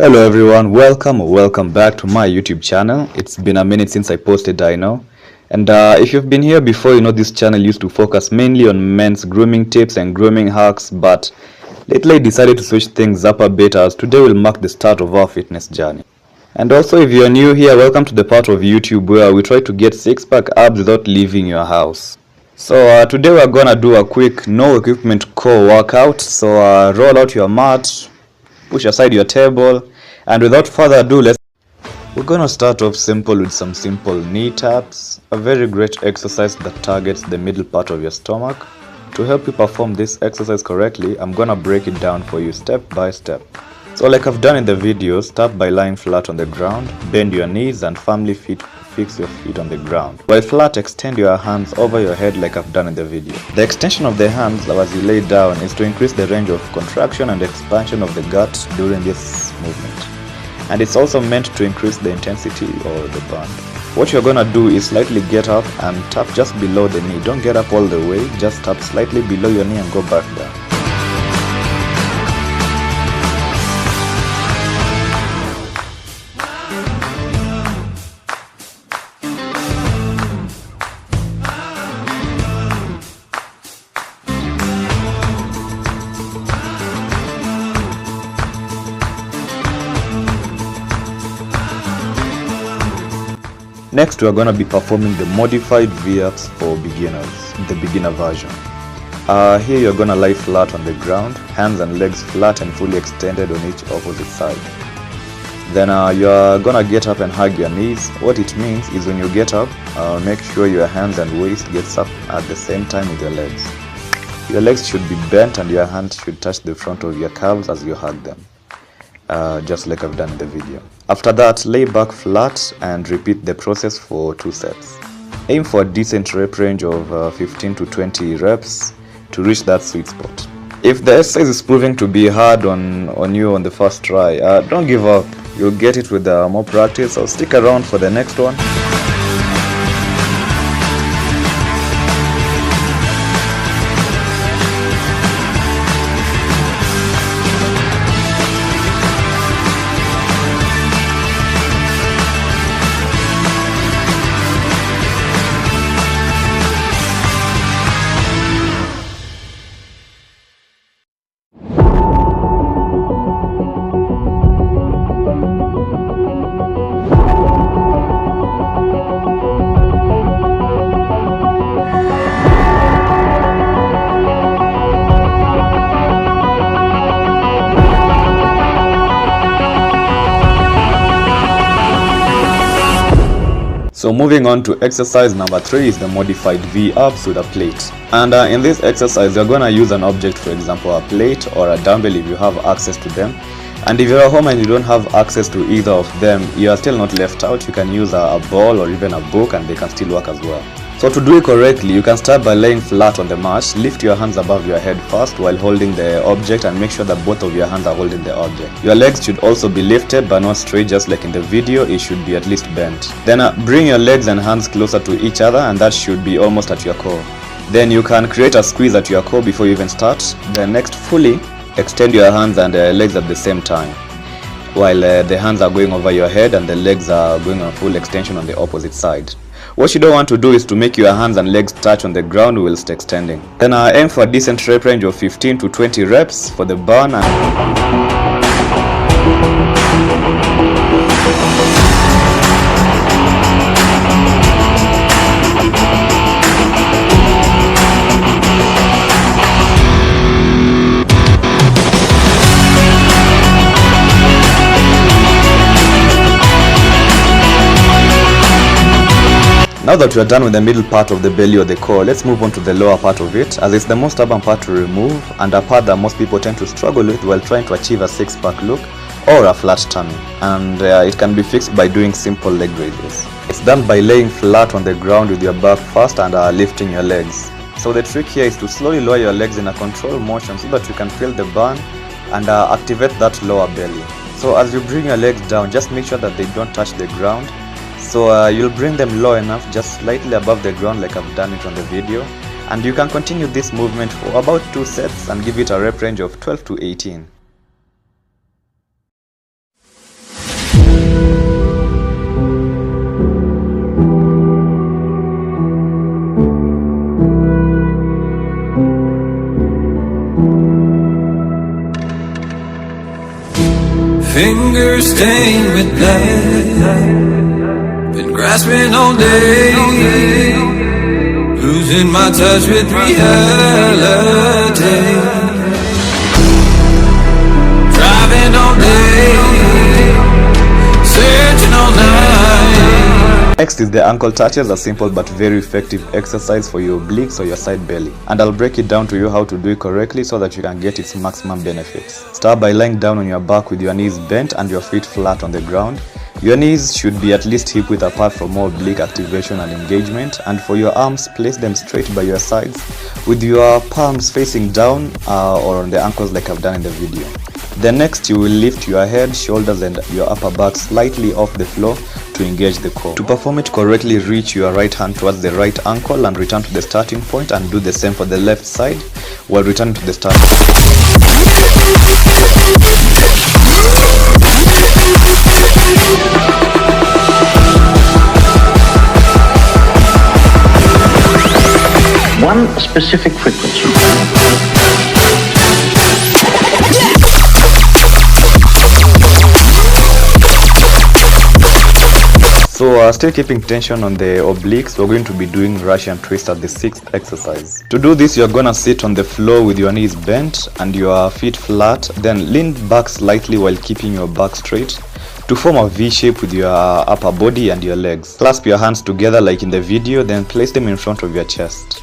Hello everyone, welcome or welcome back to my YouTube channel. It's been a minute since I posted, I know. And if you've been here before, you know this channel used to focus mainly on men's grooming tips and grooming hacks, but lately I decided to switch things up a bit as today will mark the start of our fitness journey. And also if you're new here, welcome to the part of YouTube where we try to get six-pack abs without leaving your house. So today we're gonna do a quick no equipment core workout. So roll out your mat, push aside your table, and without further ado, we're gonna start off simple with some simple knee taps, a very great exercise that targets the middle part of your stomach. To help you perform this exercise correctly, I'm gonna break it down for you step by step. So like I've done in the video, start by lying flat on the ground, bend your knees and firmly fix your feet on the ground. While flat, extend your hands over your head like I've done in the video. The extension of the hands as you lay down is to increase the range of contraction and expansion of the gut during this movement. And it's also meant to increase the intensity or the burn. What you're gonna do is slightly get up and tap just below the knee. Don't get up all the way, just tap slightly below your knee and go back down. Next, we are going to be performing the modified V-ups for beginners, the beginner version. Here you're going to lie flat on the ground, hands and legs flat and fully extended on each opposite side. Then you're going to get up and hug your knees. What it means is when you get up, make sure your hands and waist gets up at the same time with your legs. Your legs should be bent and your hands should touch the front of your calves as you hug them. Just like I've done in the video. After that, lay back flat and repeat the process for 2 sets. Aim for a decent rep range of 15 to 20 reps to reach that sweet spot. If the exercise is proving to be hard on you on the first try, don't give up. You'll get it with more practice, so stick around for the next one. So moving on to exercise number 3 is the modified V-ups with a plate. And in this exercise, you're going to use an object, for example a plate or a dumbbell if you have access to them. And if you're at home and you don't have access to either of them, you are still not left out. You can use a ball or even a book and they can still work as well. So to do it correctly, you can start by laying flat on the mat. Lift your hands above your head first while holding the object and make sure that both of your hands are holding the object. Your legs should also be lifted but not straight, just like in the video. It should be at least bent. Then bring your legs and hands closer to each other and that should be almost at your core. Then you can create a squeeze at your core before you even start. Then next, fully extend your hands and legs at the same time, while the hands are going over your head and the legs are going on full extension on the opposite side. What you don't want to do is to make your hands and legs touch on the ground whilst extending. Then aim for a decent rep range of 15 to 20 reps for the burn. Now that we are done with the middle part of the belly or the core, let's move on to the lower part of it, as it's the most stubborn part to remove and a part that most people tend to struggle with while trying to achieve a six-pack look or a flat tummy. And it can be fixed by doing simple leg raises. It's done by laying flat on the ground with your back first and lifting your legs. So the trick here is to slowly lower your legs in a controlled motion so that you can feel the burn and activate that lower belly. So as you bring your legs down, just make sure that they don't touch the ground. So you'll bring them low enough, just slightly above the ground like I've done it on the video. And you can continue this movement for about 2 sets and give it a rep range of 12 to 18. Fingers stained with blood, been grasping all day, losing my touch with reality. Driving all day, searching all night. Next is the ankle touches, a simple but very effective exercise for your obliques or your side belly. And I'll break it down to you how to do it correctly so that you can get its maximum benefits. Start by lying down on your back with your knees bent and your feet flat on the ground. Your knees should be at least hip width apart for more oblique activation and engagement. And for your arms, place them straight by your sides with your palms facing down or on the ankles like I've done in the video. Then next you will lift your head, shoulders and your upper back slightly off the floor to engage the core. To perform it correctly, reach your right hand towards the right ankle and return to the starting point, and do the same for the left side while returning to the starting point. One specific frequency. So still keeping tension on the obliques, we're going to be doing Russian twist as the 6th exercise. To do this, you're gonna sit on the floor with your knees bent and your feet flat, then lean back slightly while keeping your back straight to form a V shape with your upper body and your legs. Clasp your hands together like in the video, then place them in front of your chest.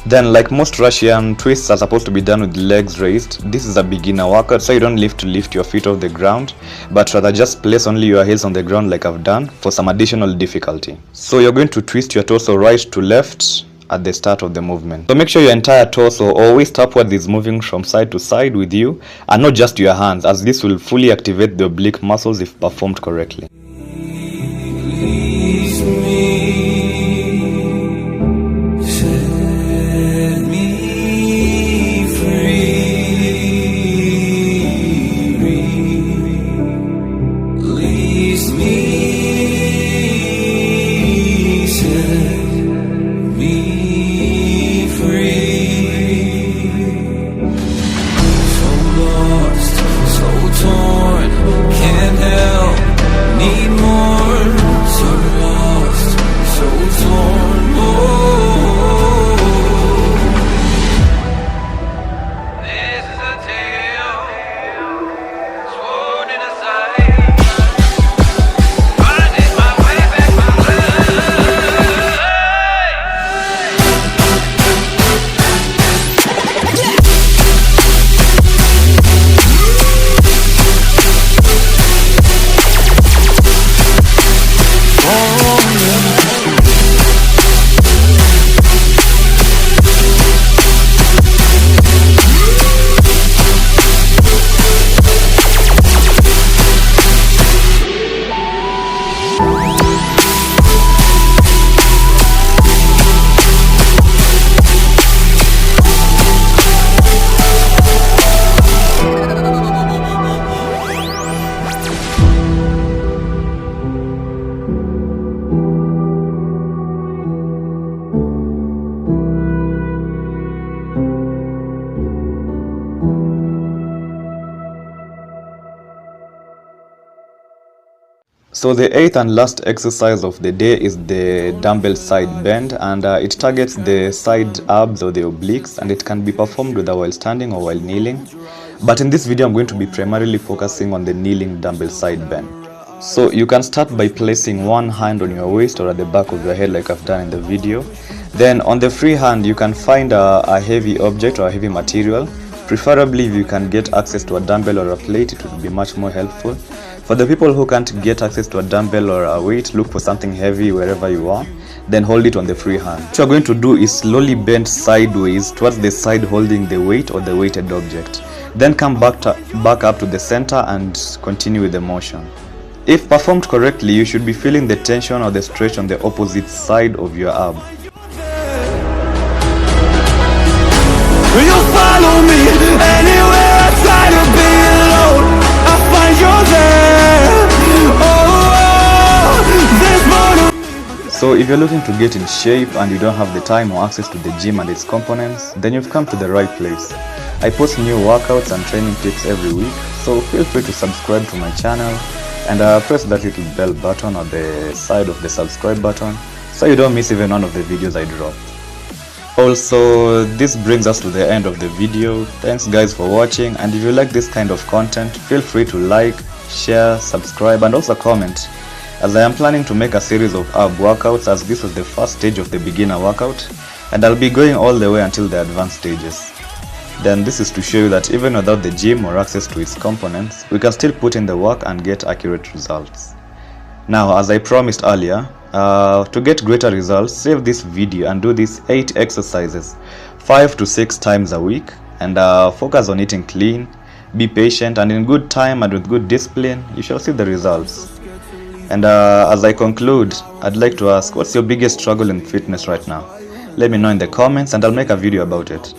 Then, like most Russian twists are supposed to be done with legs raised, this is a beginner workout, so you don't need to lift your feet off the ground, but rather just place only your heels on the ground like I've done for some additional difficulty. So you're going to twist your torso right to left at the start of the movement. So make sure your entire torso or waist upwards is moving from side to side with you, and not just your hands, as this will fully activate the oblique muscles if performed correctly. So the 8th and last exercise of the day is the dumbbell side bend, and it targets the side abs or the obliques, and it can be performed whether while standing or while kneeling. But in this video I'm going to be primarily focusing on the kneeling dumbbell side bend. So you can start by placing one hand on your waist or at the back of your head like I've done in the video. Then on the free hand you can find a heavy object or a heavy material. Preferably if you can get access to a dumbbell or a plate, it would be much more helpful. For the people who can't get access to a dumbbell or a weight, look for something heavy wherever you are, then hold it on the free hand. What you're going to do is slowly bend sideways towards the side holding the weight or the weighted object. Then come back up to the center and continue with the motion. If performed correctly, you should be feeling the tension or the stretch on the opposite side of your ab. You'll follow me anywhere I try to be alone. I find you there. Oh, So if you're looking to get in shape and you don't have the time or access to the gym and its components, then you've come to the right place. I post new workouts and training tips every week, so feel free to subscribe to my channel and press that little bell button on the side of the subscribe button so you don't miss even one of the videos I drop. Also, this brings us to the end of the video. Thanks guys for watching, and if you like this kind of content, feel free to like, share, subscribe and also comment, as I am planning to make a series of ab workouts, as this was the first stage of the beginner workout and I'll be going all the way until the advanced stages. Then this is to show you that even without the gym or access to its components, we can still put in the work and get accurate results. Now, as I promised earlier, to get greater results, save this video and do these 8 exercises 5 to 6 times a week, and focus on eating clean, be patient, and in good time and with good discipline, you shall see the results. And as I conclude, I'd like to ask, what's your biggest struggle in fitness right now? Let me know in the comments and I'll make a video about it.